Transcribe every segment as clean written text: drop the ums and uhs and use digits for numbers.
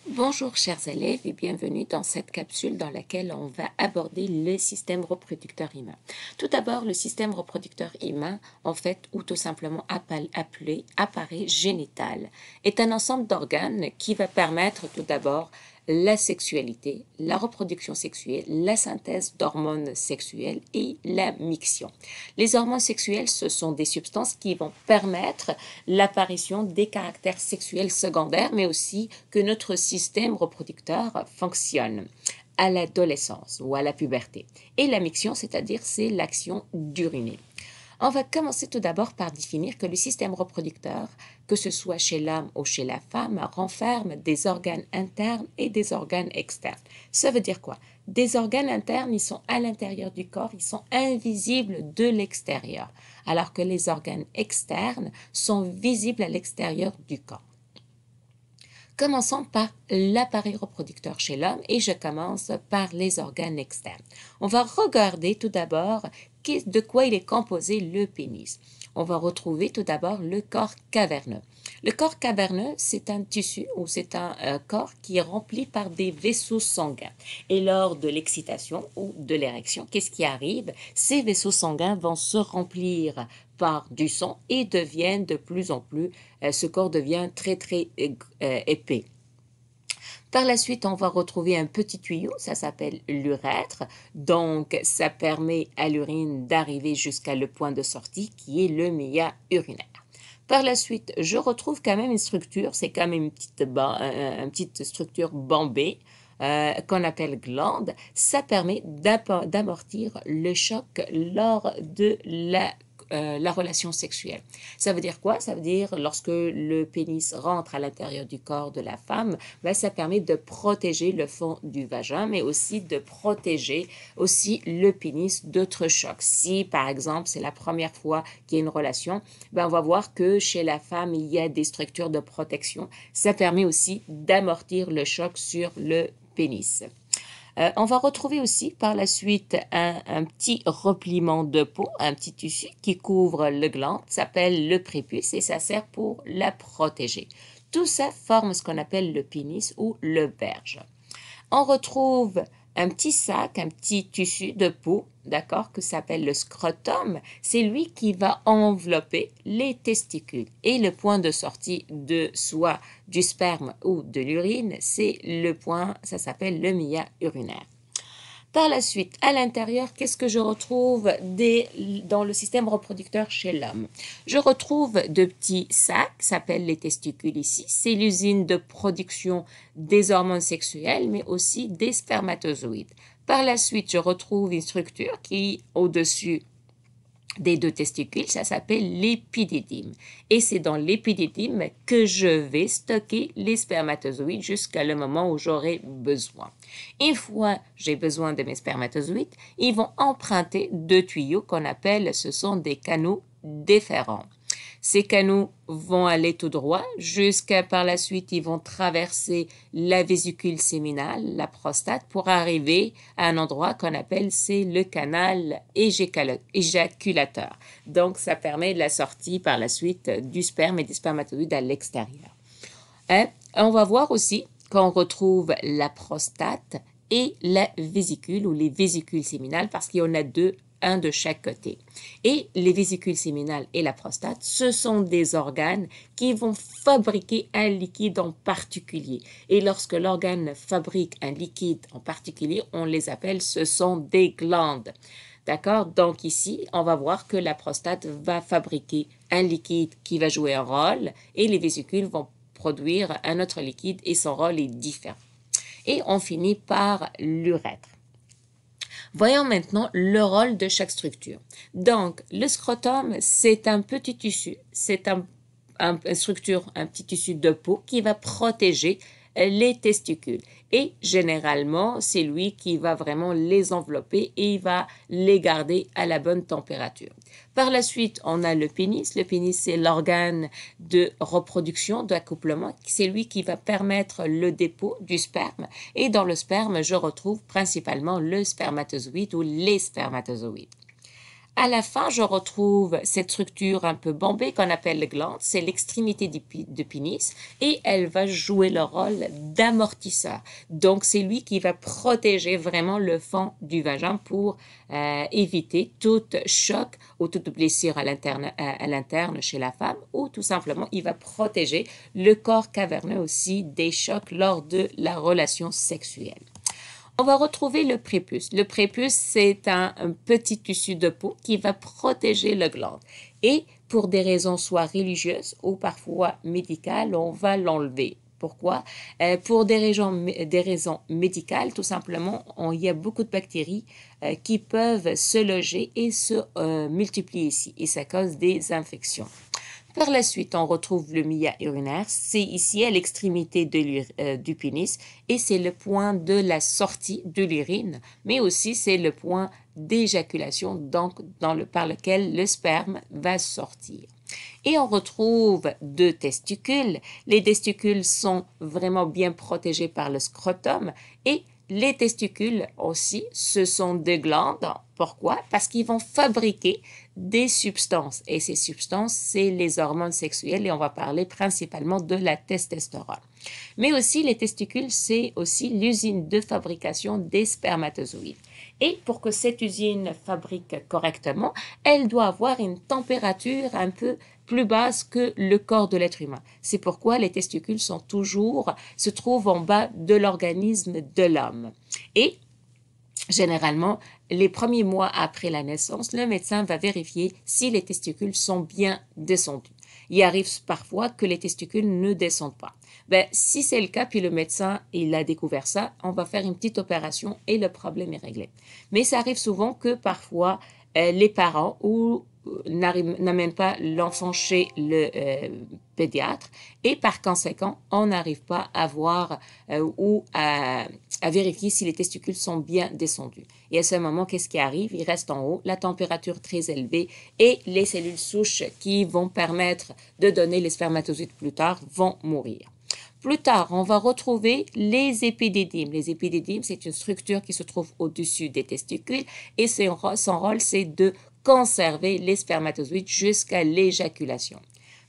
Bonjour chers élèves et bienvenue dans cette capsule dans laquelle on va aborder le système reproducteur humain. Tout d'abord, le système reproducteur humain, en fait, ou tout simplement appelé appareil génital, est un ensemble d'organes qui va permettre tout d'abord la sexualité, la reproduction sexuelle, la synthèse d'hormones sexuelles et la miction. Les hormones sexuelles, ce sont des substances qui vont permettre l'apparition des caractères sexuels secondaires, mais aussi que notre système reproducteur fonctionne à l'adolescence ou à la puberté. Et la miction, c'est-à-dire c'est l'action d'uriner. On va commencer tout d'abord par définir que le système reproducteur, que ce soit chez l'homme ou chez la femme, renferme des organes internes et des organes externes. Ça veut dire quoi? Des organes internes, ils sont à l'intérieur du corps, ils sont invisibles de l'extérieur, alors que les organes externes sont visibles à l'extérieur du corps. Commençons par l'appareil reproducteur chez l'homme et je commence par les organes externes. On va regarder tout d'abord de quoi il est composé le pénis. On va retrouver tout d'abord le corps caverneux. Le corps caverneux, c'est un tissu ou c'est un corps qui est rempli par des vaisseaux sanguins. Et lors de l'excitation ou de l'érection, qu'est-ce qui arrive? Ces vaisseaux sanguins vont se remplir par du sang et deviennent de plus en plus, ce corps devient très épais. Par la suite, on va retrouver un petit tuyau, ça s'appelle l'urètre. Donc, ça permet à l'urine d'arriver jusqu'à le point de sortie qui est le méa urinaire. Par la suite, je retrouve quand même une structure, c'est quand même une petite structure bombée qu'on appelle glande. Ça permet d'amortir le choc lors de la relation sexuelle. Ça veut dire quoi? Ça veut dire lorsque le pénis rentre à l'intérieur du corps de la femme, ça permet de protéger le fond du vagin, mais aussi de protéger aussi le pénis d'autres chocs. Si, par exemple, c'est la première fois qu'il y a une relation, on va voir que chez la femme, il y a des structures de protection. Ça permet aussi d'amortir le choc sur le pénis. On va retrouver aussi par la suite un petit repliement de peau, un petit tissu qui couvre le gland, s'appelle le prépuce et ça sert pour la protéger. Tout ça forme ce qu'on appelle le pénis ou le berge. On retrouve un petit sac, un petit tissu de peau, d'accord, que s'appelle le scrotum. C'est lui qui va envelopper les testicules. Et le point de sortie de soit du sperme ou de l'urine, c'est le point, ça s'appelle le méa urinaire. Par la suite, à l'intérieur, qu'est-ce que je retrouve dans le système reproducteur chez l'homme? Je retrouve de petits sacs, s'appellent les testicules ici. C'est l'usine de production des hormones sexuelles, mais aussi des spermatozoïdes. Par la suite, je retrouve une structure qui, au-dessus des deux testicules, ça s'appelle l'épididyme. Et c'est dans l'épididyme que je vais stocker les spermatozoïdes jusqu'à le moment où j'aurai besoin. Une fois j'ai besoin de mes spermatozoïdes, ils vont emprunter deux tuyaux qu'on appelle, ce sont des canaux déférents. Ces canaux vont aller tout droit jusqu'à par la suite, ils vont traverser la vésicule séminale, la prostate, pour arriver à un endroit qu'on appelle, c'est le canal éjaculateur. Donc, ça permet la sortie par la suite du sperme et des spermatozoïdes à l'extérieur. On va voir aussi qu'on retrouve la prostate et la vésicule ou les vésicules séminales parce qu'il y en a deux, un de chaque côté. Et les vésicules séminales et la prostate, ce sont des organes qui vont fabriquer un liquide en particulier. Et lorsque l'organe fabrique un liquide en particulier, on les appelle, ce sont des glandes. D'accord? Donc ici, on va voir que la prostate va fabriquer un liquide qui va jouer un rôle et les vésicules vont produire un autre liquide et son rôle est différent. Et on finit par l'urètre. Voyons maintenant le rôle de chaque structure. Donc, le scrotum, c'est un petit tissu, c'est une structure, un petit tissu de peau qui va protéger les testicules. Et généralement, c'est lui qui va vraiment les envelopper et il va les garder à la bonne température. Par la suite, on a le pénis. Le pénis, c'est l'organe de reproduction, d'accouplement. C'est lui qui va permettre le dépôt du sperme. Et dans le sperme, je retrouve principalement le spermatozoïde ou les spermatozoïdes. À la fin, je retrouve cette structure un peu bombée qu'on appelle le glande. C'est l'extrémité du pénis et elle va jouer le rôle d'amortisseur. Donc, c'est lui qui va protéger vraiment le fond du vagin pour éviter tout choc ou toute blessure à l'interne chez la femme, ou tout simplement, il va protéger le corps caverneux aussi des chocs lors de la relation sexuelle. On va retrouver le prépuce. Le prépuce, c'est un petit tissu de peau qui va protéger le glande. Et pour des raisons soit religieuses ou parfois médicales, on va l'enlever. Pourquoi? Pour des raisons médicales, tout simplement, il y a beaucoup de bactéries qui peuvent se loger et se multiplier ici. Et ça cause des infections. Par la suite, on retrouve le mia urinaire. C'est ici à l'extrémité du pénis et c'est le point de la sortie de l'urine, mais aussi c'est le point d'éjaculation donc par lequel le sperme va sortir. Et on retrouve 2 testicules. Les testicules sont vraiment bien protégés par le scrotum et les testicules aussi, ce sont des glandes. Pourquoi? Parce qu'ils vont fabriquer des substances. Et ces substances, c'est les hormones sexuelles et on va parler principalement de la testostérone. Mais aussi, les testicules, c'est aussi l'usine de fabrication des spermatozoïdes. Et pour que cette usine fabrique correctement, elle doit avoir une température un peu plus basse que le corps de l'être humain. C'est pourquoi les testicules se trouvent en bas de l'organisme de l'homme. Et généralement, les premiers mois après la naissance, le médecin va vérifier si les testicules sont bien descendus. Il arrive parfois que les testicules ne descendent pas. Si c'est le cas, puis le médecin il a découvert ça, on va faire une petite opération et le problème est réglé. Mais ça arrive souvent que parfois les parents n'amènent pas l'enfant chez le pédiatre et par conséquent, on n'arrive pas à voir ou à vérifier si les testicules sont bien descendus. Et à ce moment, qu'est-ce qui arrive? Il reste en haut, la température très élevée et les cellules souches qui vont permettre de donner les spermatozoïdes plus tard vont mourir. Plus tard, on va retrouver les épididymes. Les épididymes, c'est une structure qui se trouve au-dessus des testicules et son rôle, c'est de conserver les spermatozoïdes jusqu'à l'éjaculation.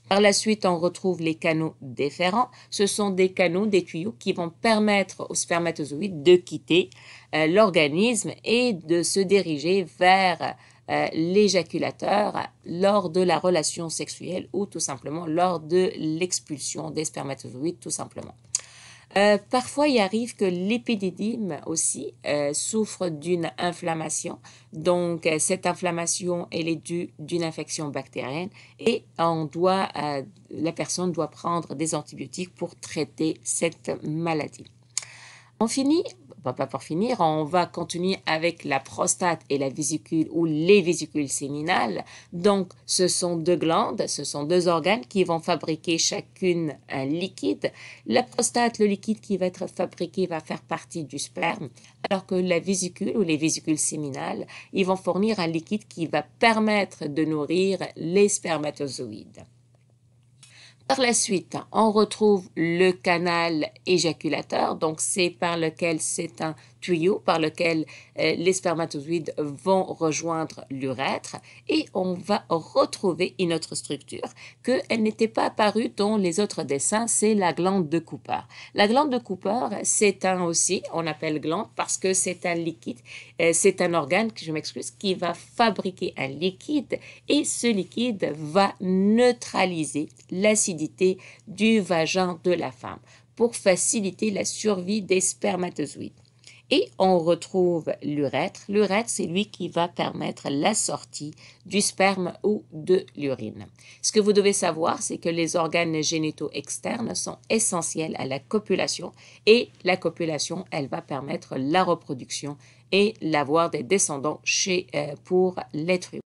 Par la suite, on retrouve les canaux déférents. Ce sont des canaux, des tuyaux qui vont permettre aux spermatozoïdes de quitter l'organisme et de se diriger vers l'éjaculateur lors de la relation sexuelle ou tout simplement lors de l'expulsion des spermatozoïdes, tout simplement. Parfois, il arrive que l'épididyme aussi souffre d'une inflammation. Donc, cette inflammation, elle est due d'une infection bactérienne et la personne doit prendre des antibiotiques pour traiter cette maladie. On finit, pas pour finir, on va continuer avec la prostate et la vésicule ou les vésicules séminales. Donc, ce sont 2 glandes, ce sont 2 organes qui vont fabriquer chacune un liquide. La prostate, le liquide qui va être fabriqué va faire partie du sperme, alors que la vésicule ou les vésicules séminales, ils vont fournir un liquide qui va permettre de nourrir les spermatozoïdes. Par la suite, on retrouve le canal éjaculateur, donc c'est un tuyau par lequel les spermatozoïdes vont rejoindre l'urètre et on va retrouver une autre structure qu'elle n'était pas apparue dans les autres dessins, c'est la glande de Cooper. La glande de Cooper, on appelle glande parce que c'est un liquide, c'est un organe, je m'excuse, qui va fabriquer un liquide et ce liquide va neutraliser l'acidité du vagin de la femme pour faciliter la survie des spermatozoïdes. Et on retrouve l'urètre. L'urètre, c'est lui qui va permettre la sortie du sperme ou de l'urine. Ce que vous devez savoir, c'est que les organes génitaux externes sont essentiels à la copulation et la copulation, elle va permettre la reproduction et l'avoir des descendants pour l'être humain.